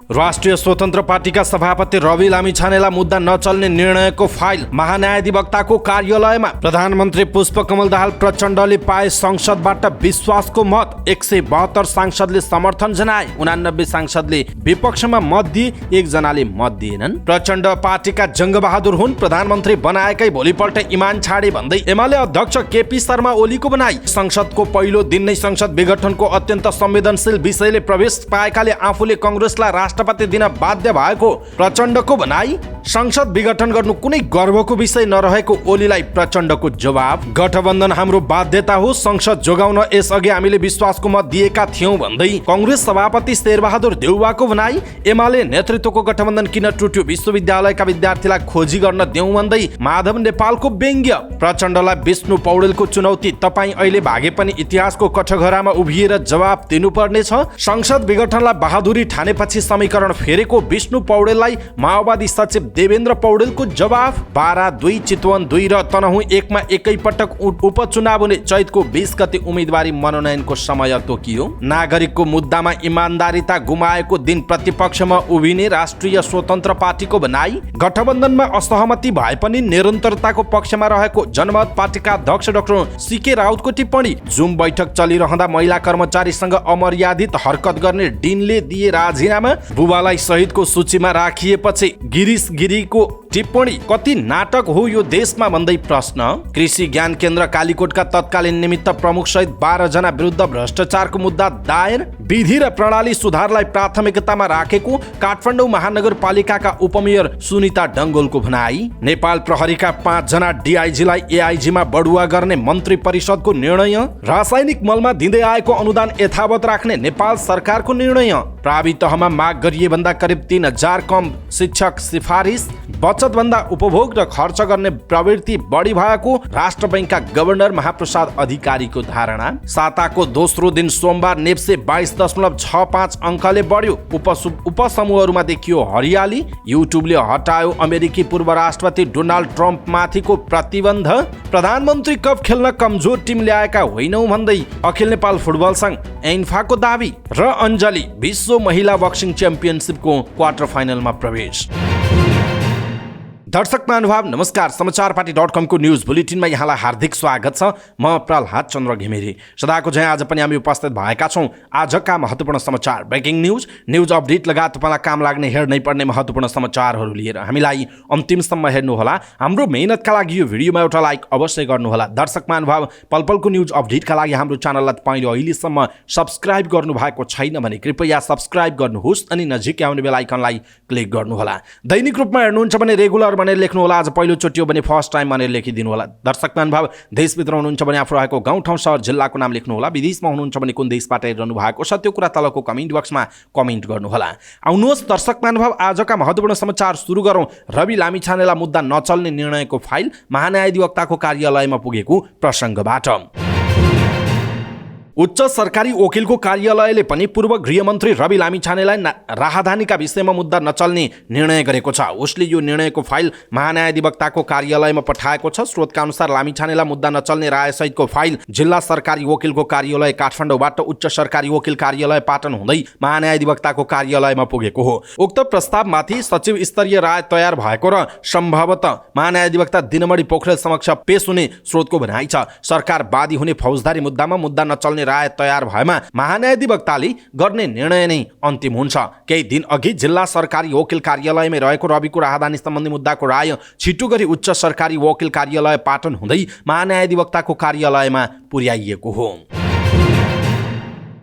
राष्ट्रिय स्वतन्त्र पार्टीका सभापति रवि लामिछानेलाई मुद्दा नचल्ने निर्णयको फाइल महान्यायाधिवक्ताको कार्यालयमा। प्रधानमन्त्री पुष्पकमल दाहाल प्रचण्डले पाए संसदबाट विश्वासको मत। 172 सांसदले समर्थन जनाए, 89 सांसदले विपक्षमा मत दिए, 1 जनाले मत दिएनन्। प्रचण्ड पार्टीका जङ्गबहादुर हुन्, प्रधानमन्त्री बनाएकै भोलिपल्ट इमान छाडे भन्दै एमाले अध्यक्ष केपी शर्मा ओलीको बनाई। संसदको पहिलो दिन नै संसद विघटनको अत्यन्त संवेदनशील विषयले प्रवेश पाएकाले आफूले कंग्रेसलाई राष्ट्रपति दिन बाध्य भएको प्रचण्डको भनाई। संसद विघटन गर्नु कुनै गर्वको विषय नरहेको ओलीलाई प्रचण्डको जवाब। गठबन्धन हाम्रो बाध्यता हो, संसद जोगाउन यसअघि हामीले विश्वासको मत दिएका थियौं भन्दै कंग्रेस सभापति शेरबहादुर देउवाको भनाई। एमाले नेतृत्वको गठबन्धन किन टुट्यो, विश्वविद्यालयका विद्यार्थीलाई खोजी गर्न देऊ भन्दै माधव नेपालको व्यङ्ग्य। प्रचण्डलाई विष्णु पौडेलको चुनौती, तपाईँ अहिले भागे पनि इतिहासको कठघरामा उभिएर जवाब दिनुपर्नेछ। संसद विघटनलाई बहादुरी ठानेपछि समीकरण फेरेको विष्णु पौडेललाई माओवादी सचिव देवेन्द्र पौडेलको जवाब। बारा 2, चितवन 2 र तनहुँ 1 मा एकैपटक उपचुनाव हुने। चैतको 20 गते उम्मेदवारी मनोनयनको समय तोकियो। नागरिकको मुद्दामा इमान्दारिता गुमाएको दिन प्रतिपक्षमा उभिने राष्ट्रिय स्वतन्त्र पार्टीको भनाई। गठबन्धनमा असहमति भए पनि निरन्तरताको पक्षमा रहेको जनमत पार्टीका अध्यक्ष डाक्टर सीके राउतको टिप्पणी। जुम बैठक चलिरहँदा महिला कर्मचारीसँग अमर्यादित हरकत गर्ने डिनले दिए राजीनामा। बुबालाई शहीदको सूचीमा राखिएपछि गिरीश गिरीको टिप्पणी। कति नाटक हो यो देशमा भन्दै प्रश्न। कृषि ज्ञान केन्द्र कालीकोटका तत्कालीन निमित्त प्रमुख सहित 12 जना विरुद्ध भ्रष्टाचारको मुद्दा दायर। विधि र प्रणाली सुधारलाई प्राथमिकतामा राखेको काठमाडौँ महानगरपालिकाका उपमेयर सुनिता डङ्गोलको भनाई। नेपाल प्रहरीका 5 जना डिआइजीलाई एआइजीमा बढुवा गर्ने मन्त्री परिषदको निर्णय। रासायनिक मलमा दिँदै आएको अनुदान यथावत राख्ने नेपाल सरकारको निर्णय। प्रावि तहमा माग गरिए भन्दा करिब 3000 कम शिक्षक सिफारिस। बचत भन्दा उपभोग र खर्च गर्ने प्रवृत्ति बढी भएको राष्ट्र बैंकका गभर्नर महाप्रसाद अधिकारीको धारणा। साताको दोस्रो दिन सोमबार नेप्से 22.65 अङ्कले बढ्यो। उपसमूहहरूमा देखियो हरियाली। युट्युबले हटायो अमेरिकी पूर्व राष्ट्रपति डोनाल्ड ट्रम्प माथिको प्रतिबन्ध। प्रधानमन्त्री कप खेल्न कमजोर टिम ल्याएका होइनौं भन्दै अखिल नेपाल फुटबल संघ ऐन्फाको दावी। र अञ्जली विश्व महिला बक्सिङ च्याम्पियनसिपको क्वार्टर फाइनलमा प्रवेश। दर्शक महानुभाव नमस्कार। समाचारपाटी.com को न्यूज बुलेटिनमा यहाँलाई हार्दिक स्वागत छ। म प्रहलाद चन्द्र घिमिरे। सदाको झैं आज पनि हामी उपस्थित भएका छौं आजका महत्त्वपूर्ण समाचार, ब्रेकिङ न्यूज अपडेट लगायत तपाईलाई काम लाग्ने हेर्नै पर्ने महत्त्वपूर्ण समाचारहरू लिएर। हामीलाई अन्तिमसम्म हेर्नुहोला। हाम्रो मेहनतका लागि यो भिडियोमा एउटा लाइक अवश्य गर्नुहोला। दर्शक महानुभाव, पलपलको न्यूज अपडेटका लागि हाम्रो च्यानललाई तपाईले अहिलेसम्म सब्स्क्राइब गर्नु भएको छैन भने कृपया सब्स्क्राइब गर्नुहोस् अनि नजिकै आउने बेल आइकनलाई क्लिक गर्नुहोला। दैनिक रूपमा हेर्नुहुन्छ भने रेगुलर भनेर लेख्नु होला, आज पहिलो चोटि हो भने फर्स्ट टाइम भनेर लेखिदिनु होला। दर्शक महानुभाव, देशभित्र हुनुहुन्छ भने आफू रहेको गाउँ ठाउँ सहर जिल्लाको नाम लेख्नु होला। विदेशमा हुनुहुन्छ भने कुन देशबाट हेरिरहनु भएको छ त्यो कुरा तलको कमेन्ट बक्समा कमेन्ट गर्नु होला। आउनुहोस् दर्शक महानुभाव, आजका महत्त्वपूर्ण समाचार सुरु गरौँ। रवि लामिछानेलाई मुद्दा नचल्ने निर्णयको फाइल महान्यायाधिवक्ताको कार्यालयमा पुगेको प्रसङ्गबाट। उच्च सरकारी वकिलको कार्यालयले पनि पूर्व गृहमन्त्री रवि लामिछानेलाई राहदानीका विषयमा मुद्दा नचल्ने निर्णय गरेको छ। उसले यो निर्णयको फाइल महान्यायाधिवक्ताको कार्यालयमा पठाएको छ। स्रोतका अनुसार लामिछानेलाई मुद्दा नचल्ने रायसहितको फाइल जिल्ला सरकारी वकिलको कार्यालय काठमाडौँबाट उच्च सरकारी वकिल कार्यालय पाटन हुँदै महान्यायाधिवक्ताको कार्यालयमा पुगेको हो। उक्त प्रस्तावमाथि सचिव स्तरीय राय तयार भएको र सम्भवतः महान्यायाधिवक्ता दिनमणि पोखरेल समक्ष पेश हुने स्रोतको भनाइ छ। सरकार वादी हुने फौजदारी मुद्दामा मुद्दा नचल्ने राय तयार भएमा महान्यायाधिवक्ताले गर्ने निर्णय नै अन्तिम हुन्छ। केही दिन अघि जिल्ला सरकारी वकिल कार्यालयमै रहेको रविको राहदानी सम्बन्धी मुद्दाको राय छिटो गरी उच्च सरकारी वकिल कार्यालय पाटन हुँदै महान्यायाधिवक्ताको कार्यालयमा पुर्याइएको हो।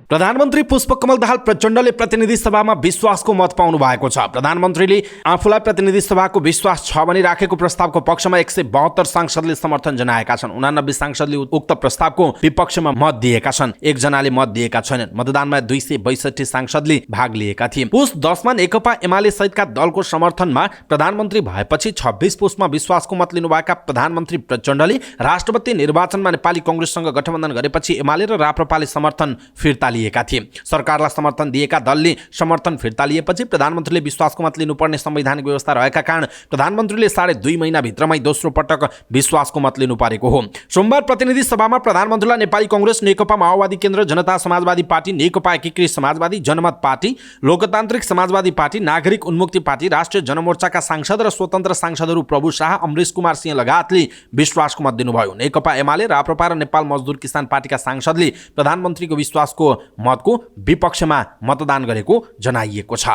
प्रधानमन्त्री पुष्पकमल दाहाल प्रचण्डले प्रतिनिधि सभामा विश्वासको मत पाउनु भएको छ। प्रधानमन्त्रीले आफूलाई प्रतिनिधि सभाको विश्वास छ भनी राखेको प्रस्तावको पक्षमा 172 सांसदले समर्थन जनाएका छन्। 89 सांसदले उक्त प्रस्तावको विपक्षमा मत दिएका छन्। 1 जनाले मत दिएका छैनन्। मतदानमा 262 सांसदले भाग लिएका थिए। पुस 10 मा नेकपा एमाले सहितका दलको समर्थनमा प्रधानमन्त्री भएपछि 26 पुसमा विश्वासको मत लिनुभएका प्रधानमन्त्री प्रचण्डले राष्ट्रपति निर्वाचनमा नेपाली कांग्रेससँग गठबन्धन गरेपछि एमाले र राप्रपाले समर्थन फिर्ता लिएका थिए। सरकारलाई समर्थन दिएका दलले समर्थन फिर्ता लिएपछि प्रधानमन्त्रीले विश्वासको मत लिनुपर्ने संवैधानिक व्यवस्था रहेका कारण प्रधानमन्त्रीले 2.5 महिनाभित्रमै दोस्रो पटक विश्वासको मत लिनु परेको हो। सोमबार प्रतिनिधि सभामा प्रधानमन्त्रीलाई नेपाली कांग्रेस, नेकपा माओवादी केन्द्र, जनता समाजवादी पार्टी, नेकपा एकीकृत समाजवादी, जनमत पार्टी, लोकतान्त्रिक समाजवादी पार्टी, नागरिक उन्मुक्ति पार्टी, राष्ट्रिय जनमोर्चाका सांसद र स्वतन्त्र सांसदहरू प्रभु शाह, अमरेश कुमार सिंह लगायतले विश्वासको मत दिनुभयो। नेकपा एमाले, राप्रपा र नेपाल मजदुर किसान पार्टीका सांसदले प्रधानमन्त्रीको विश्वासको मतको विपक्षमा मतदान गरेको जनाइएको छ।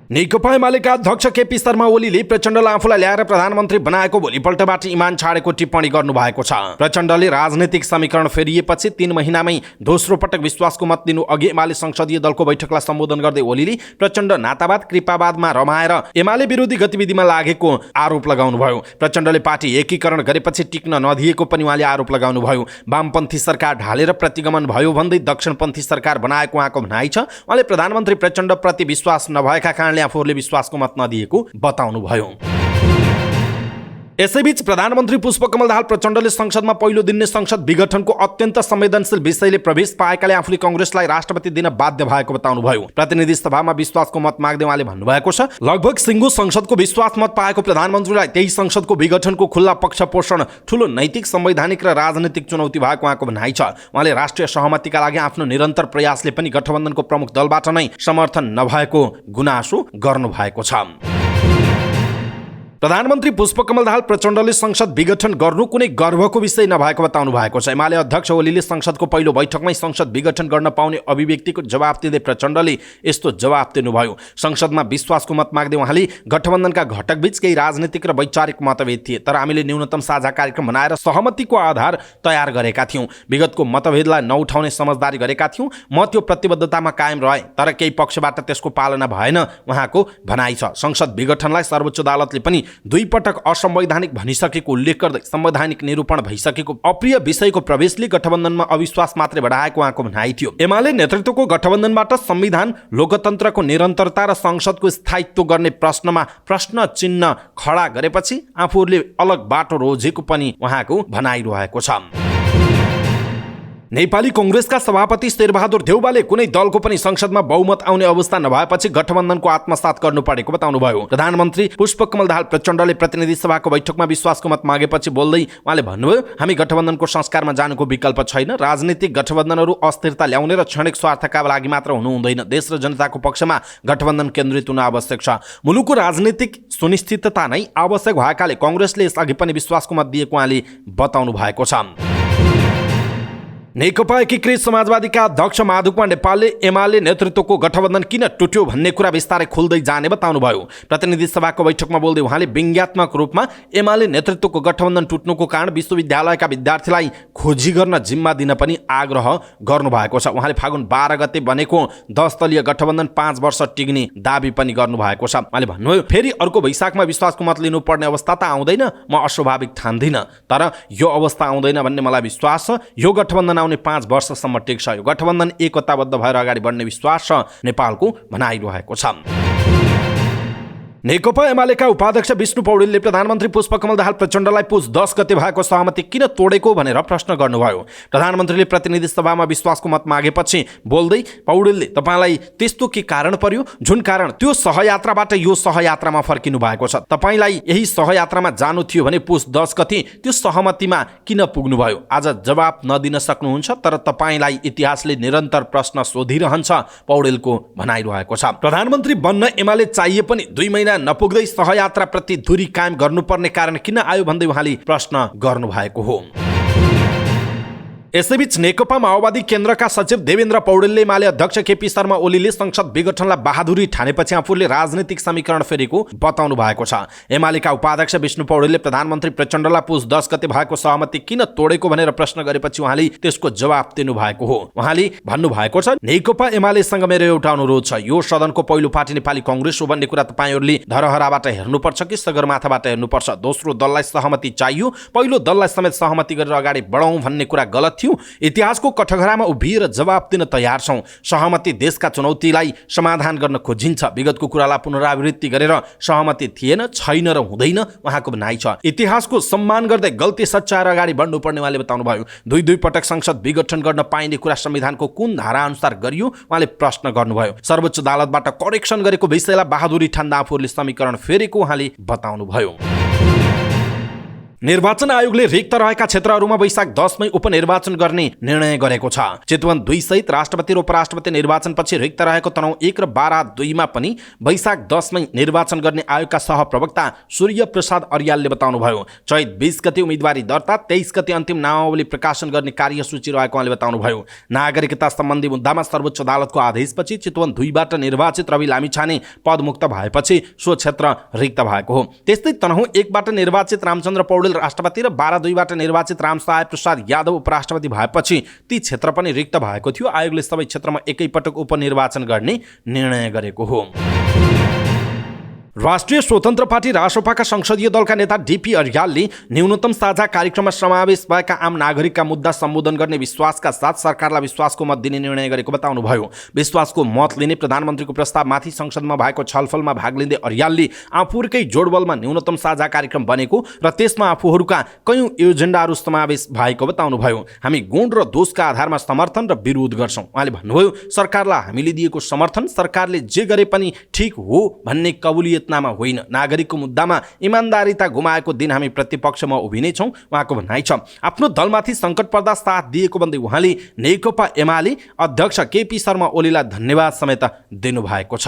नेकपा एमालेका अध्यक्ष केपी शर्मा ओलीले प्रचण्डलाई आफूलाई ल्याएर प्रधानमन्त्री बनाएको भोलिपल्टबाट इमान छाडेको टिप्पणी गर्नुभएको छ। प्रचण्डले राजनीतिक समीकरण फेरिएपछि 3 महिनामै दोस्रो पटक विश्वासको मत दिनु अघि एमाले संसदीय दलको बैठकलाई सम्बोधन गर्दै ओलीले प्रचण्ड नातावाद, कृपावादमा रमाएर एमाले विरोधी गतिविधिमा लागेको आरोप लगाउनुभयो। प्रचण्डले पार्टी एकीकरण गरेपछि टिक्न नदिएको पनि उहाँले आरोप लगाउनुभयो। वामपन्थी सरकार ढालेर प्रतिगमन भयो भन्दै दक्षिणपन्थी सरकार बनाएको उहाँको भनाइ छ। उहाँले प्रधानमन्त्री प्रचण्ड प्रति विश्वास नभएका कारण आफूहरूले विश्वासको मत नदिएको बताउनुभयो। यसैबीच प्रधानमन्त्री पुष्पकमल दाहाल प्रचण्डले संसदमा पहिलो दिन नै संसद विघटनको अत्यन्त संवेदनशील विषयले प्रवेश पाएकाले आफूले कांग्रेसलाई राष्ट्रपति दिन बाध्य भएको बताउनुभयो। प्रतिनिधि सभामा विश्वासको मत माग्दै उहाँले भन्नुभएको छ, लगभग सिङ्गो संसदको विश्वास मत पाएको प्रधानमन्त्रीलाई त्यही संसदको विघटनको खुल्ला पक्ष पोषण ठूलो नैतिक, संवैधानिक र राजनीतिक चुनौती भएको उहाँको भनाइ छ। उहाँले राष्ट्रिय सहमतिका लागि आफ्नो निरन्तर प्रयासले पनि गठबन्धनको प्रमुख दलबाट नै समर्थन नभएको गुनासो गर्नुभएको छ। प्रधानमन्त्री पुष्पकमल दाहाल प्रचण्डले संसद विघटन गर्नु कुनै गर्वको विषय नभएको बताउनु भएको छ। एमाले अध्यक्ष ओलीले संसदको पहिलो बैठकमै संसद विघटन गर्न पाउने अभिव्यक्तिको जवाफ दिँदै प्रचण्डले यस्तो जवाफ दिनुभयो। संसदमा विश्वासको मत माग्दै उहाँले गठबन्धनका घटकबीच केही राजनीतिक र वैचारिक मतभेद थिए, तर हामीले न्यूनतम साझा कार्यक्रम बनाएर सहमतिको आधार तयार गरेका थियौँ। विगतको मतभेदलाई नउठाउने समझदारी गरेका थियौँ। म त्यो प्रतिबद्धतामा कायम रहे, तर केही पक्षबाट त्यसको पालना भएन उहाँको भनाइ छ। संसद विघटनलाई सर्वोच्च अदालतले पनि 2 पटक असंवैधानिक भनिसकेको उल्लेख गर्दै संवैधानिक निरूपण भइसकेको अप्रिय विषयको प्रवेशले गठबन्धनमा अविश्वास मात्रै बढाएको उहाँको भनाइ थियो। एमाले नेतृत्वको गठबन्धनबाट संविधान, लोकतन्त्रको निरन्तरता र संसदको स्थायित्व गर्ने प्रश्नमा प्रश्न चिन्ह खडा गरेपछि आफूहरूले अलग बाटो रोजेको पनि उहाँको भनाइ रहेको छ। नेपाली कांग्रेसका सभापति शेरबहादुर देउवाले कुनै दलको पनि संसदमा बहुमत आउने अवस्था नभएपछि गठबन्धनको आत्मसात गर्नु परेको बताउनुभयो। प्रधानमन्त्री पुष्पकमल दाहाल प्रचण्डले प्रतिनिधि सभाको बैठकमा विश्वासको मत मागेपछि बोल्दै उहाँले भन्नुभयो, हामी गठबन्धनको संस्कारमा जानुको विकल्प छैन। राजनीतिक गठबन्धनहरू अस्थिरता ल्याउने र क्षणिक स्वार्थका लागि मात्र हुनु हुँदैन। देश र जनताको पक्षमा गठबन्धन केन्द्रित हुन आवश्यक छ। मुलुकको राजनीतिक सुनिश्चितता नै आवश्यक भएकाले कांग्रेसले यसअघि पनि विश्वासको मत दिएको उहाँले बताउनु भएको छ। नेकपा एकीकृत समाजवादीका अध्यक्ष माधुकुमार नेपालले एमाले नेतृत्वको गठबन्धन किन टुट्यो भन्ने कुरा बिस्तारै खुल्दै जाने बताउनुभयो। प्रतिनिधि सभाको बैठकमा बोल्दै उहाँले व्यङ्ग्यात्मक रूपमा एमाले नेतृत्वको गठबन्धन टुट्नुको कारण विश्वविद्यालयका विद्यार्थीलाई खोजी गर्न जिम्मा दिन पनि आग्रह गर्नुभएको छ। उहाँले फागुन 12 गते बनेको 10 दलीय गठबन्धन 5 वर्ष टिक्ने दाबी पनि गर्नुभएको छ। उहाँले भन्नुभयो, फेरि अर्को वैशाखमा विश्वासको मत लिनुपर्ने अवस्था त आउँदैन, म अस्वाभाविक ठान्दिनँ, तर यो अवस्था आउँदैन भन्ने मलाई विश्वास छ। यो गठबन्धन 5 वर्षसम्म टेक्छ। यो गठबन्धन एकताबद्ध भएर अगाडि बढ्ने विश्वास छ, नेपालको भनाइरहेको छ। नेकपा एमालेका उपाध्यक्ष विष्णु पौडेलले प्रधानमन्त्री पुष्पकमल दाहाल प्रचण्डलाई पुस 10 गते भएको सहमति किन तोडेको भनेर प्रश्न गर्नुभयो। प्रधानमन्त्रीले प्रतिनिधि सभामा विश्वासको मत मागेपछि बोल्दै पौडेलले तपाईलाई त्यस्तो के कारण पर्यो जुन कारण त्यो सहयात्राबाट यो सहयात्रामा फर्किनु भएको छ? तपाईलाई यही सहयात्रामा जानु थियो भने पुस 10 गते त्यो सहमतिमा किन पुग्नुभयो? आज जवाफ नदिन सक्नुहुन्छ, तर तपाईलाई इतिहासले निरन्तर प्रश्न सोधिरहन्छ, पौडेलको भनाइरहेको छ। प्रधानमन्त्री बन्न एमाले चाहिए पनि 2 महिना नपुग्दै सहयात्रा प्रति दूरी कायम गर्नुपर्ने कारण किन आयो भन्दै उहाँले प्रश्न गर्नुभएको हो। यसैबीच नेकपा माओवादी केन्द्रका सचिव देवेन्द्र पौडेलले एमाले अध्यक्ष केपी शर्मा ओलीले संसद विघटनलाई बहादुरी ठानेपछि आफूले राजनीतिक समीकरण फेरेको बताउनु भएको छ। एमालेका उपाध्यक्ष विष्णु पौडेलले प्रधानमन्त्री प्रचण्डलाई पुस 10 गते भएको सहमति किन तोडेको भनेर प्रश्न गरेपछि उहाँले त्यसको जवाफ दिनुभएको हो। उहाँले भन्नुभएको छ, नेकपा एमालेसँग मेरो एउटा अनुरोध छ। यो सदनको पहिलो पार्टी नेपाली कांग्रेस हो भन्ने कुरा तपाईहरूले धरहराबाट हेर्नुपर्छ कि सगरमाथाबाट हेर्नुपर्छ? दोस्रो दललाई सहमति चाहियो, पहिलो दललाई समेत सहमति गरेर अगाडि बढौँ भन्ने कुरा गलत थियौं, इतिहासको कठघरामा उभिएर जवाब दिन तयार छौं। सहमति देशका चुनौतीलाई समाधान गर्न खोजिन्छ। विगतको कुरालाई पुनरावृत्ति गरेर सहमति थिएन, छैन र हुँदैन उहाँको भनाइ छ। इतिहासको सम्मान गर्दै गल्ती सच्याएर अगाडि बढ्नुपर्ने उहाँले बताउनुभयो। दुई पटक संसद विघटन गर्न पाइने कुरा संविधानको कुन धारा अनुसार गरियो उहाँले प्रश्न गर्नुभयो। सर्वोच्च अदालतबाट करेक्सन गरेको विषयलाई बहादुरी ठान्दा आफूहरूले समीकरण फेरेको उहाँले बताउनुभयो। निर्वाचन आयोगले रिक्त रहेका क्षेत्रहरूमा वैशाख 10 मै उपनिर्वाचन गर्ने निर्णय गरेको छ। चितवन 2 सहित राष्ट्रपति र उपराष्ट्रपति निर्वाचनपछि रिक्त रहेको तनहुँ 1 र बारा 2 मा पनि वैशाख 10 मै निर्वाचन गर्ने आयोगका सहप्रवक्ता सूर्य प्रसाद अर्यालले बताउनुभयो। चैत 20 गते उम्मेदवारी दर्ता, 23 गते अन्तिम नामावली प्रकाशन गर्ने कार्यसूची रहेको उहाँले बताउनुभयो। नागरिकता सम्बन्धी मुद्दामा सर्वोच्च अदालतको आदेशपछि चितवन 2 बाट निर्वाचित रवि लामिछाने पदमुक्त भएपछि सो क्षेत्र रिक्त भएको हो। त्यस्तै तनहुँ 1 बाट निर्वाचित रामचन्द्र पौडेल राष्ट्रपति र बारा 2 बाट निर्वाचित रामसहाय प्रसाद यादव उपराष्ट्रपति भएपछि ती क्षेत्र पनि रिक्त भएको थियो। आयोगले सबै क्षेत्रमा एकैपटक उपनिर्वाचन गर्ने निर्णय गरेको हो। राष्ट्रिय स्वतन्त्र पार्टी रासोपाका संसदीय दलका नेता डीपी अर्यालले न्यूनतम साझा कार्यक्रममा समावेश भएका आम नागरिकका मुद्दा सम्बोधन गर्ने विश्वासका साथ सरकारलाई विश्वासको मत दिने निर्णय गरेको बताउनुभयो। विश्वासको मत लिने प्रधानमन्त्रीको प्रस्तावमाथि संसदमा भएको छलफलमा भाग लिँदै अर्यालले आफूहरूकै जोडबलमा न्यूनतम साझा कार्यक्रम बनेको र त्यसमा आफूहरूका कयौं एजेन्डाहरू समावेश भएको बताउनुभयो। हामी गुण र दोषका आधारमा समर्थन र विरोध गर्छौं। उहाँले भन्नुभयो, सरकारलाई हामीले दिएको समर्थन सरकारले जे गरे पनि ठिक हो भन्ने कबुलियत नामा होइन। नागरिकको मुद्दामा इमानदारीता गुमाएको दिन हामी प्रतिपक्षमा उभिनेछौँ उहाँको भनाइ छ। आफ्नो दलमाथि सङ्कट पर्दा साथ दिएको भन्दै उहाँले नेकपा एमाले अध्यक्ष केपी शर्मा ओलीलाई धन्यवाद समेत दिनुभएको छ।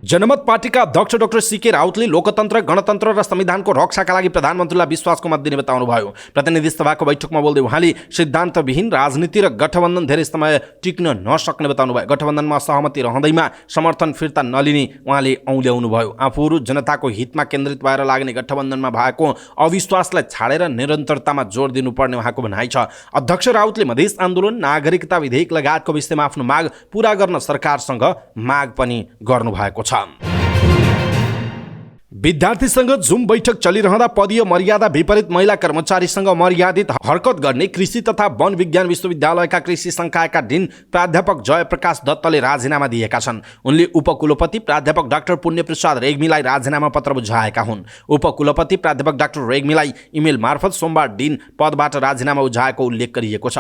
जनमत पार्टीका अध्यक्ष डाक्टर सीके राउतले लोकतन्त्र, गणतन्त्र र संविधानको रक्षाका लागि प्रधानमन्त्रीलाई विश्वासको मत दिने बताउनुभयो। प्रतिनिधि सभाको बैठकमा बोल्दै उहाँले सिद्धान्तविहीन राजनीति र गठबन्धन धेरै समय टिक्न नसक्ने बताउनुभयो। गठबन्धनमा सहमति रहँदैमा समर्थन फिर्ता नलिने उहाँले औल्याउनुभयो। आफूहरू जनताको हितमा केन्द्रित भएर लाग्ने गठबन्धनमा भएको अविश्वासलाई छाडेर निरन्तरतामा जोड दिनुपर्ने उहाँको भनाइ छ। अध्यक्ष राउतले मधेस आन्दोलन, नागरिकता विधेयक लगायतको विषयमा आफ्नो माग पूरा गर्न सरकारसँग माग पनि गर्नुभएको छ। विद्यार्थीसँग जुम बैठक चलिरहँदा पदीय मर्यादा विपरीत महिला कर्मचारीसँग मर्यादित हरकत गर्ने कृषि तथा वन विज्ञान विश्वविद्यालयका कृषि संकायका डिन प्राध्यापक जयप्रकाश दत्तले राजीनामा दिएका छन्। उनले उपकुलपति प्राध्यापक डाक्टर पुण्यप्रसाद रेग्मीलाई राजीनामा पत्र बुझाएका हुन्। उपकुलपति प्राध्यापक डाक्टर रेग्मीलाई इमेल मार्फत सोमबार डिन पदबाट राजीनामा बुझाएको उल्लेख गरिएको छ।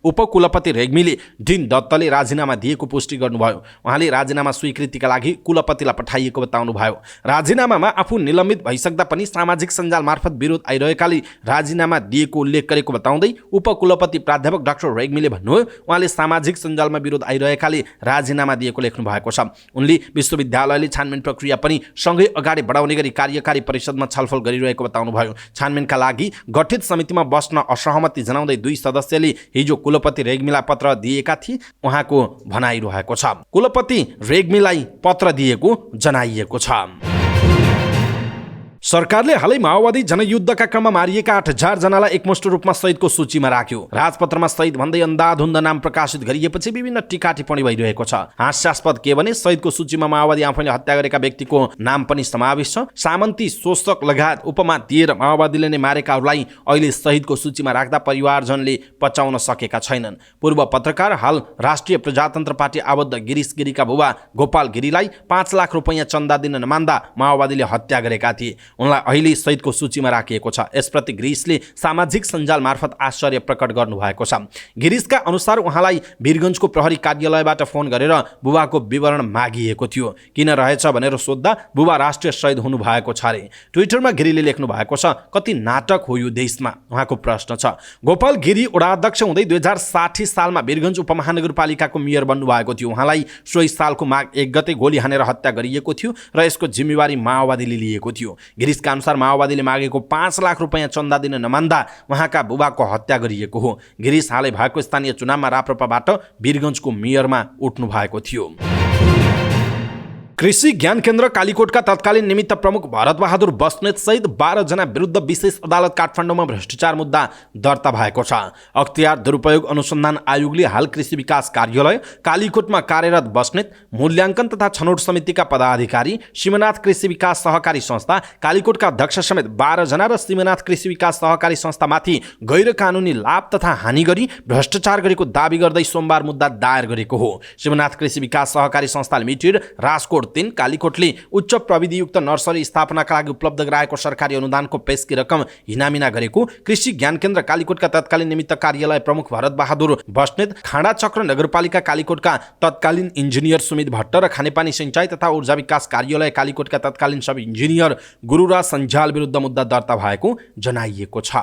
उपकुलपति रेग्मीले डिन दत्तले राजीनामा दिएको पुष्टि गर्नुभयो। उहाँले राजीनामा स्वीकृतिका लागि कुलपतिलाई पठाइएको बताउनुभयो। राजीनामामा आफू निलम्बित भइसक्दा पनि सामाजिक सञ्जाल मार्फत विरोध आइरहेकाले राजीनामा दिएको उल्लेख गरेको बताउँदै उपकुलपति प्राध्यापक डाक्टर रेग्मीले भन्नुभयो, उहाँले सामाजिक सञ्जालमा विरोध आइरहेकाले राजीनामा दिएको लेख्नु भएको छ। उनले विश्वविद्यालयले छानबिन प्रक्रिया पनि सँगै अगाडि बढाउने गरी कार्यकारी परिषदमा छलफल गरिरहेको बताउनुभयो। छानबिनका लागि गठित समितिमा बस्न असहमति जनाउँदै 2 सदस्यले हिजो कुलपति रेग्मीलाई पत्र दिएका थिए उहाँको भनाइरहेको छ। कुलपति रेग्मीलाई पत्र दिएको जनाइएको छ। सरकारले हालै माओवादी जनयुद्धका क्रममा मारिएका 8000 जनालाई एकमुष्ट रूपमा शहीदको सूचीमा राख्यो। राजपत्रमा शहीद भन्दै अन्धाधुन्द नाम प्रकाशित गरिएपछि विभिन्न टीका टिप्पणी भइरहेको छ। हास्यास्पद के भने शहीदको सूचीमा माओवादी आफैले हत्या गरेका व्यक्तिको नाम पनि समावेश छ। सामन्ती, शोषक लगायत उपमा दिएर माओवादीले नै मारेकाहरूलाई अहिले शहीदको सूचीमा राख्दा परिवारजनले पचाउन सकेका छैनन्। पूर्व पत्रकार, हाल राष्ट्रिय प्रजातन्त्र पार्टी आबद्ध गिरीश गिरीका बुबा गोपाल गिरीलाई 5 लाख रुपैयाँ चन्दा दिन नमान्दा माओवादीले हत्या गरेका थिए। उनलाई अहिले शहीदको सूचीमा राखिएको छ। यसप्रति गिरीशले सामाजिक सञ्जाल मार्फत आश्चर्य प्रकट गर्नुभएको छ। गिरीशका अनुसार उहाँलाई वीरगञ्जको प्रहरी कार्यालयबाट फोन गरेर बुबाको विवरण मागिएको थियो। किन रहेछ भनेर सोद्धा बुबा राष्ट्रिय शहीद हुनुभएको छ अरे। ट्विटरमा गिरीले लेख्नु भएको छ, कति नाटक हो यो देशमा, उहाँको प्रश्न छ। गोपाल गिरी वडाध्यक्ष हुँदै 2060 सालमा वीरगञ्ज उपमहानगरपालिकाको मेयर बन्नुभएको थियो। उहाँलाई सोही सालको माघ 1 गते गोली हानेर हत्या गरिएको थियो र यसको जिम्मेवारी माओवादीले लिएको थियो। गिरीशका अनुसार माओवादीले मागेको 5 लाख रुपैयाँ चन्दा दिन नमान्दा उहाँका बुबाको हत्या गरिएको हो। गिरीश हालै भएको स्थानीय चुनावमा राप्रपाबाट वीरगञ्जको मेयरमा उठ्नु भएको थियो। कृषि ज्ञान केन्द्र कालीकोटका तत्कालीन निमित्त प्रमुख भरत बहादुर बस्नेत सहित 12 जना विरुद्ध विशेष अदालत काठमाडौँमा भ्रष्टाचार मुद्दा दर्ता भएको छ। अख्तियार दुरुपयोग अनुसन्धान आयोगले हाल कृषि विकास कार्यालय कालीकोटमा कार्यरत बस्नेत, मूल्याङ्कन तथा छनौट समितिका पदाधिकारी, शिवनाथ कृषि विकास सहकारी संस्था कालीकोटका अध्यक्ष समेत 12 जना र शिवनाथ कृषि विकास सहकारी संस्थामाथि गैर कानुनी लाभ तथा हानि गरी भ्रष्टाचार गरेको दावी गर्दै सोमबार मुद्दा दायर गरेको हो। शिवनाथ कृषि विकास सहकारी संस्था लिमिटेड राजकोट 3 कालीकोटले उच्च प्रविधियुक्त नर्सरी स्थापनाका लागि उपलब्ध गराएको सरकारी अनुदानको पेशकी रकम हिनामिना गरेको कृषि ज्ञान केन्द्र कालीकोटका तत्कालीन निमित्त कार्यालय प्रमुख भरत बहादुर बस्नेत, खाँडा चक्र नगरपालिका कालीकोटका तत्कालीन इन्जिनियर सुमित भट्ट र खानेपानी सिंचाई तथा ऊर्जा विकास कार्यालय कालीकोटका तत्कालीन सब इन्जिनियर गुरुराज सञ्जाल विरुद्ध मुद्दा दर्ता भएको जनाइएको छ।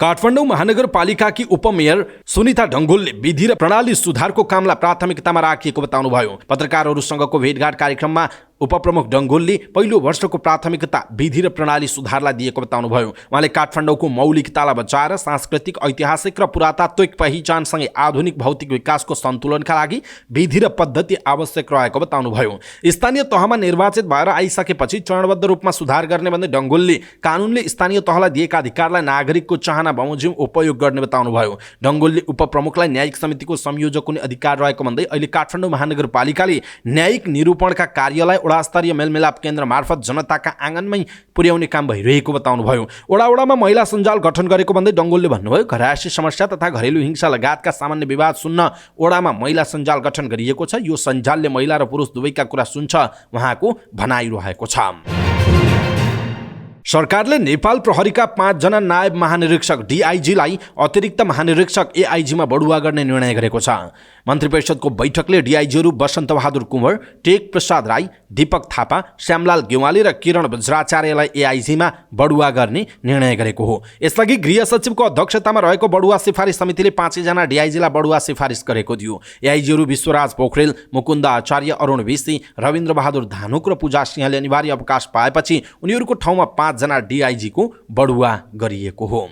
काठमाडौँ महानगरपालिकाकी उपमेयर सुनिता ढङ्गोलले विधि र प्रणाली सुधारको कामलाई प्राथमिकतामा राखिएको बताउनुभयो। पत्रकारहरूसँगको भेटघाट कार्यक्रममा उपप्रमुख डङ्गोलले पहिलो वर्षको प्राथमिकता विधि र प्रणाली सुधारलाई दिएको बताउनुभयो। उहाँले काठमाडौँको मौलिकतालाई बचाएर सांस्कृतिक, ऐतिहासिक र पुरातात्विक पहिचानसँगै आधुनिक भौतिक विकासको सन्तुलनका लागि विधि र पद्धति आवश्यक रहेको बताउनुभयो। स्थानीय तहमा निर्वाचित भएर आइसकेपछि चरणबद्ध रूपमा सुधार गर्ने भन्दै डङ्गोलले कानुनले स्थानीय तहलाई दिएका अधिकारलाई नागरिकको चाहना बमोजिम उपयोग गर्ने बताउनुभयो। डङ्गोलले उपप्रमुखलाई न्यायिक समितिको संयोजक हुने अधिकार रहेको भन्दै अहिले काठमाडौँ महानगरपालिकाले न्यायिक निरूपणका कार्यलाई वडास्तरीय मेलमिलाप केन्द्र मार्फत जनताका आँगनमै पुर्याउने काम भइरहेको बताउनुभयो। वडामा महिला सञ्जाल गठन गरेको भन्दै डङ्गोलले भन्नुभयो, घरायसी समस्या तथा घरेलु हिंसा लगायतका सामान्य विवाद सुन्न वडामा महिला सञ्जाल गठन गरिएको छ। यो सञ्जालले महिला र पुरुष दुवैका कुरा सुन्छ, उहाँको भनाइरहेको छ। सरकारले नेपाल प्रहरीका 5 जना नायब महानिरीक्षक डीआईजीलाई अतिरिक्त महानिरीक्षक एआईजीमा बढुवा गर्ने निर्णय गरेको छ। मन्त्री परिषदको बैठकले डीआईजीहरू वसन्त बहादुर कुँवर, टेक प्रसाद राई, दीपक थापा, श्यामलाल गेवाली र किरण वज्राचार्यलाई एआईजीमा बढुवा गर्ने निर्णय गरेको हो। यसलागि गृह सचिवको अध्यक्षतामा रहेको बढुवा सिफारिस समितिले 5 जना डीआईजीलाई बढुवा सिफारिस गरेको थियो। एआईजीहरू विश्वराज पोखरेल, मुकुन्द आचार्य, अरुण विसी, रविन्द्र बहादुर धानुक र पूजा सिंहले अनिवार्य अवकाश पाएपछि उनीहरूको ठाउँमा 5 जना डीआईजीको बढुवा गरिएको हो।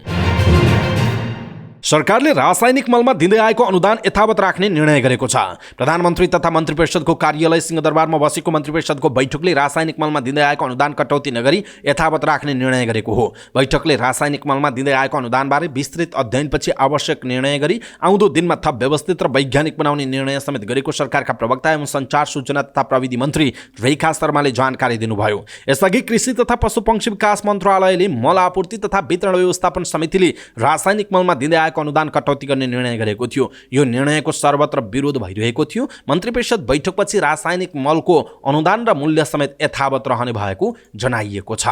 सरकारले रासायनिक मलमा दिँदै आएको अनुदान यथावत राख्ने निर्णय गरेको छ। प्रधानमन्त्री तथा मन्त्री परिषदको कार्यालय सिंहदरबारमा बसेको मन्त्री परिषदको बैठकले रासायनिक मलमा दिँदै आएको अनुदान कटौती नगरी यथावत राख्ने निर्णय गरेको हो। बैठकले रासायनिक मलमा दिँदै आएको अनुदानबारे विस्तृत अध्ययनपछि आवश्यक निर्णय गरी आउँदो दिनमा थप व्यवस्थित र वैज्ञानिक बनाउने निर्णय समेत गरेको सरकारका प्रवक्ता एवं सञ्चार, सूचना तथा प्रविधि मन्त्री रेखा शर्माले जानकारी दिनुभयो। यसअघि कृषि तथा पशुपक्षी विकास मन्त्रालयले मल आपूर्ति तथा वितरण व्यवस्थापन समितिले रासायनिक मलमा दिँदै अनुदान कटौती गर्ने निर्णय गरेको थियो। यो निर्णयको सर्वत्र विरोध भइरहेको थियो। मन्त्री परिषद बैठकपछि रासायनिक मलको अनुदान र मूल्य समेत यथावत रहने भएको जनाइएको छ।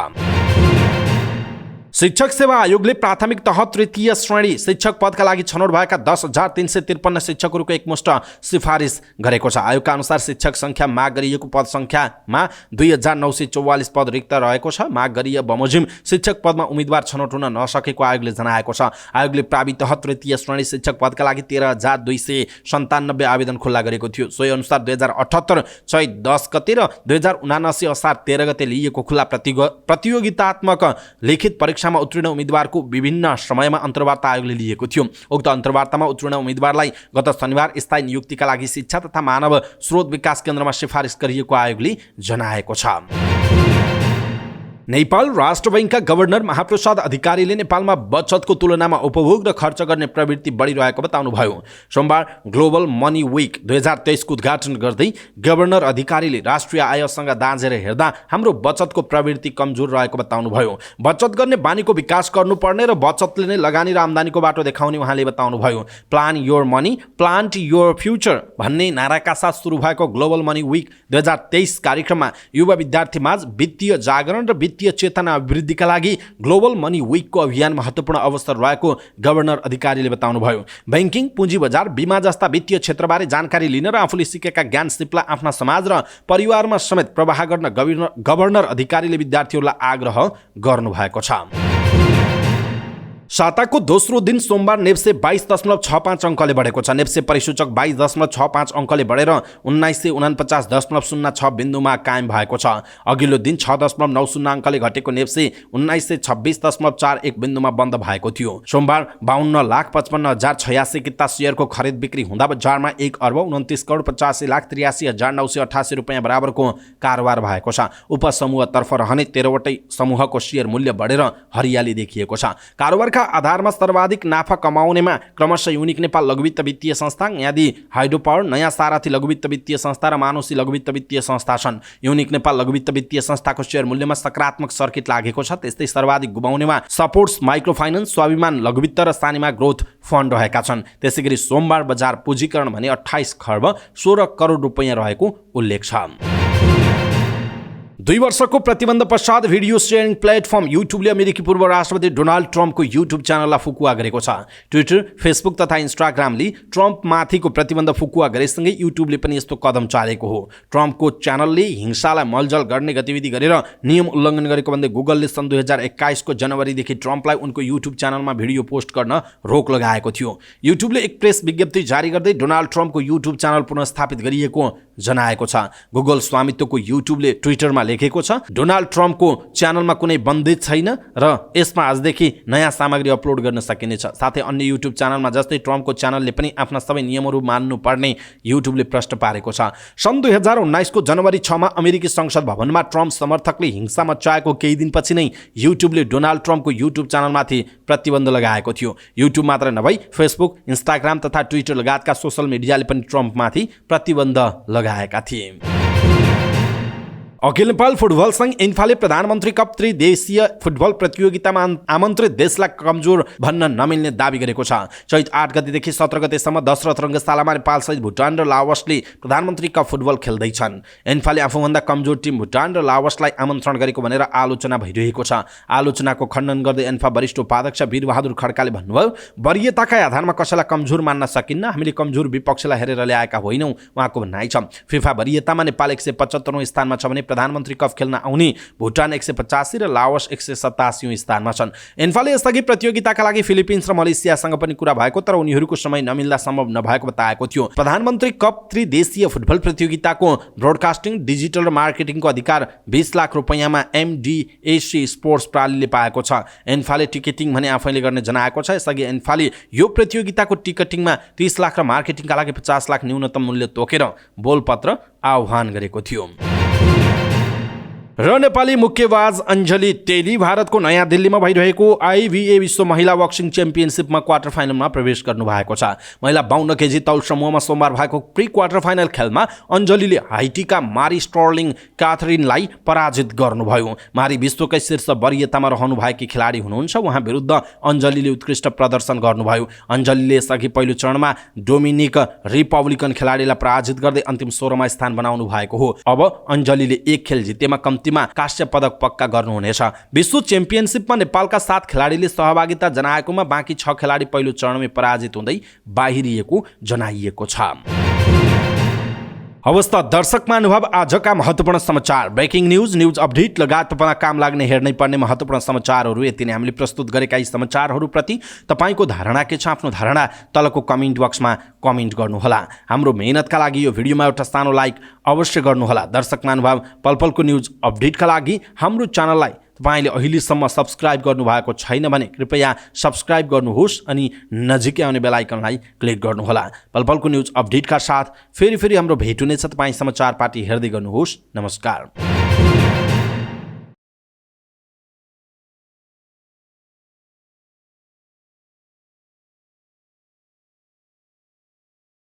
शिक्षक सेवा आयोगले प्राथमिक तह तृतीय श्रेणी शिक्षक पदका लागि छनौट भएका 10,353 शिक्षकहरूको एकमुष्ट सिफारिस गरेको छ। आयोगका अनुसार शिक्षक संख्या माग गरिएको पद संख्यामा 2,944 पद रिक्त रहेको छ। माग गरिए बमोजिम शिक्षक पदमा उम्मेदवार छनौट हुन नसकेको आयोगले जनाएको छ। आयोगले प्रावि तह तृतीय श्रेणी शिक्षक पदका लागि 13,297 आवेदन खुल्ला गरेको थियो। सोही अनुसार 2078 चैत 10 गते र 2079 असार 13 गते लिइएको खुल्ला प्रतियोगितात्मक लिखित परीक्षामा उत्तीर्ण उम्मेदवारको विभिन्न समयमा अन्तर्वार्ता आयोगले लिएको थियो। उक्त अन्तर्वार्तामा उत्तीर्ण उम्मेदवारलाई गत शनिबार स्थायी नियुक्तिका लागि शिक्षा तथा मानव स्रोत विकास केन्द्रमा सिफारिस गरिएको आयोगले जनाएको छ। नेपाल राष्ट्र बैंकका गभर्नर महाप्रसाद अधिकारीले नेपालमा बचतको तुलनामा उपभोग र खर्च गर्ने प्रवृत्ति बढिरहेको बताउनुभयो। सोमबार ग्लोबल मनी विक 2023 को उद्घाटन गर्दै गभर्नर अधिकारीले राष्ट्रिय आयसँग दाँजेर हेर्दा हाम्रो बचतको प्रवृत्ति कमजोर रहेको बताउनुभयो। बचत गर्ने बानीको विकास गर्नुपर्ने र बचतले नै लगानी र आम्दानीको बाटो देखाउने उहाँले बताउनुभयो। Plan your money, plant your future भन्ने नाराका साथ सुरु भएको ग्लोबल मनी विक 2023 कार्यक्रममा युवा विद्यार्थीमाझ वित्तीय जागरण र वित्तीय चेतना अभिवृद्धिका लागि ग्लोबल मनी विकको अभियान महत्त्वपूर्ण अवसर रहेको गभर्नर अधिकारीले बताउनुभयो। बैंकिङ, पुँजी बजार, बीमा जस्ता वित्तीय क्षेत्रबारे जानकारी लिन र आफूले सिकेका ज्ञान सिपलाई आफ्ना समाज र परिवारमा समेत प्रवाह गर्न गभर्नर अधिकारीले विद्यार्थीहरूलाई आग्रह गर्नुभएको छ। साताको दोस्रो दिन सोमबार नेप्से 22.65 अङ्कले बढेको छ। नेप्से परिसूचक 22.65 अङ्कले बढेर 1949.06 बिन्दुमा कायम भएको छ। अघिल्लो दिन 6.90 अङ्कले घटेको नेप्से 1926.41 बिन्दुमा बन्द भएको थियो। सोमबार 52,55,086 किता शेयरको खरिद बिक्री हुँदा बजारमा 1,29,85,83,988 रुपियाँ बराबरको कारोबार भएको छ। उपसमूहतर्फ रहने 13वटै समूहको शेयर मूल्य बढेर हरियाली देखिएको छ। कारोबारका आधारमा सर्वाधिक नाफा कमाउनेमा क्रमशः युनिक नेपाल लघुवित्त वित्तीय संस्था, यादी हाइड्रो पावर, नयाँ सारथी लघुवित्त वित्तीय संस्था र मानुषी लघुवित्त वित्तीय संस्था छन्। युनिक नेपाल लघुवित्त वित्तीय संस्थाको शेयर मूल्यमा सकारात्मक सर्किट लागेको छ। त्यस्तै सर्वाधिक गुमाउनेमा सपोर्ट्स माइक्रो फाइनान्स, स्वाभिमान लघुवित्त र सानिमा ग्रोथ फन्ड रहेका छन्। त्यसैगरी सोमबार बजार पुँजीकरण भने 28 खर्ब 16 करोड रुपैयाँ रहेको उल्लेख छ। 2 वर्षको प्रतिबन्ध पश्चात भिडियो सेयरिङ प्लेटफर्म युट्युबले अमेरिकी पूर्व राष्ट्रपति डोनाल्ड ट्रम्पको युट्युब च्यानललाई फुकुवा गरेको छ। ट्विटर, फेसबुक तथा इन्स्टाग्रामले ट्रम्पमाथिको प्रतिबन्ध फुकुवा गरेसँगै युट्युबले पनि यस्तो कदम चालेको हो। ट्रम्पको च्यानलले हिंसालाई मलजल गर्ने गतिविधि गरेर नियम उल्लङ्घन गरेको भन्दै गुगलले सन् 2021 को जनवरीदेखि ट्रम्पलाई उनको युट्युब च्यानलमा भिडियो पोस्ट गर्न रोक लगाएको थियो। युट्युबले एक प्रेस विज्ञप्ति जारी गर्दै डोनाल्ड ट्रम्पको युट्युब च्यानल पुनर्स्थापित गरिएको जनाएको छ। गुगल स्वामित्वको युट्युबले ट्विटरमा लेखेको छ, डोनाल्ड ट्रम्पको च्यानलमा कुनै बन्देज छैन र यसमा आजदेखि नयाँ सामग्री अपलोड गर्न सकिनेछ। साथै अन्य युट्युब च्यानलमा जस्तै ट्रम्पको च्यानलले पनि आफ्ना सबै नियमहरू मान्नुपर्ने युट्युबले प्रश्न पारेको छ। सन् 2019 को जनवरी 6 मा अमेरिकी संसद भवनमा ट्रम्प समर्थकले हिंसा मच्चाएको केही दिनपछि नै युट्युबले डोनाल्ड ट्रम्पको युट्युब च्यानलमाथि प्रतिबन्ध लगाएको थियो। युट्युब मात्र नभई फेसबुक, इन्स्टाग्राम तथा ट्विटर लगायतका सोसल मिडियाले पनि ट्रम्पमाथि प्रतिबन्ध लगाएका थिए। अखिल नेपाल फुटबल संघ इन्फाले प्रधानमन्त्री कप त्रिदेशीय फुटबल प्रतियोगितामा आमन्त्रित देशलाई कमजोर भन्न नमिल्ने दावी गरेको छ। चैत 8 गतेदेखि 17 गतेसम्म दशरथ रङ्गशालामा नेपालसहित भुटान र लाओसले प्रधानमन्त्री कप फुटबल खेल्दैछन्। इन्फाले आफूभन्दा कमजोर टिम भुटान र लाओसलाई आमन्त्रण गरेको भनेर आलोचना भइरहेको छ। आलोचनाको खण्डन गर्दै इन्फा वरिष्ठ उपाध्यक्ष वीरबहादुर खड्काले भन्नुभयो, वरियताका आधारमा कसैलाई कमजोर मान्न सकिन्न, हामीले कमजोर विपक्षलाई हेरेर ल्याएका होइनौँ, उहाँको भनाइ छ। फिफा वरियतामा नेपाल 175औं स्थानमा छ भने प्रधानमन्त्री कप खेल्न आउने भुटान 185 र लाओस 187औं स्थानमा छन्। इन्फाले यसअघि प्रतियोगिताका लागि फिलिपिन्स र मलेसियासँग पनि कुरा भएको तर उनीहरूको समय नमिल्दा सम्भव नभएको बताएको थियो। प्रधानमन्त्री कप त्रिदेशीय फुटबल प्रतियोगिताको ब्रोडकास्टिङ, डिजिटल र मार्केटिङको अधिकार 20 लाख रुपैयाँमा एमडिएसी स्पोर्ट्स प्रणालीले पाएको छ। इन्फाले टिकटिङ भने आफैले गर्ने जनाएको छ। यसअघि इन्फाले यो प्रतियोगिताको टिकटिङमा 30 लाख र मार्केटिङका लागि 50 लाख न्यूनतम मूल्य तोकेर बोलपत्र आह्वान गरेको थियो। र नेपाली मुक्केबाज अञ्जली टेली भारतको नयाँ दिल्लीमा भइरहेको आइबिए विश्व महिला बक्सिङ च्याम्पियनसिपमा क्वार्टर फाइनलमा प्रवेश गर्नु भएको छ। महिला 52 केजी तौल समूहमा सोमबार भएको प्री क्वार्टर फाइनल खेलमा अञ्जलीले हाइटीका मारी स्टर्लिङ क्याथरिनलाई पराजित गर्नुभयो। मारी विश्वकै शीर्ष वरियतामा रहनुभएकी खेलाडी हुनुहुन्छ। उहाँ विरुद्ध अञ्जलीले उत्कृष्ट प्रदर्शन गर्नुभयो। अञ्जलीले यसअघि पहिलो चरणमा डोमिनिक रिपब्लिकन खेलाडीलाई पराजित गर्दै अन्तिम 16मा स्थान बनाउनु भएको हो। अब अञ्जलीले एक खेल जितेमा कम्तीमा कांस्य पदक पक्का गर्नुहुनेछ। विश्व च्याम्पियनसिपमा नेपालका 7 खेलाडीले सहभागिता जनाएकोमा बाँकी 6 खेलाडी पहिलो चरणमै पराजित हुँदै बाहिरिएको जनाइएको छ। अवस्था दर्शक महानुभाव, आजका महत्त्वपूर्ण समाचार, ब्रेकिङ न्युज अपडेट लगायत तपाईँलाई काम लाग्ने हेर्नै पर्ने महत्त्वपूर्ण समाचारहरू यति नै हामीले प्रस्तुत गरेका यी समाचारहरूप्रति तपाईँको धारणा के छ? आफ्नो धारणा तलको कमेन्ट बक्समा कमेन्ट गर्नुहोला। हाम्रो मेहनतका लागि यो भिडियोमा एउटा सानो लाइक अवश्य गर्नुहोला। दर्शक महानुभाव, पलपलको न्युज अपडेटका लागि हाम्रो च्यानललाई तपाईँले अहिलेसम्म सब्सक्राइब गर्नुभएको छैन भने कृपया सब्सक्राइब गर्नुहोस् अनि नजिकै आउने बेल आइकनलाई क्लिक गर्नुहोला। पलपलको न्युज अपडेटका साथ फेरि हाम्रो भेट हुनेछ। तपाईँ समाचार पार्टी हेर्दै गर्नुहोस्। नमस्कार।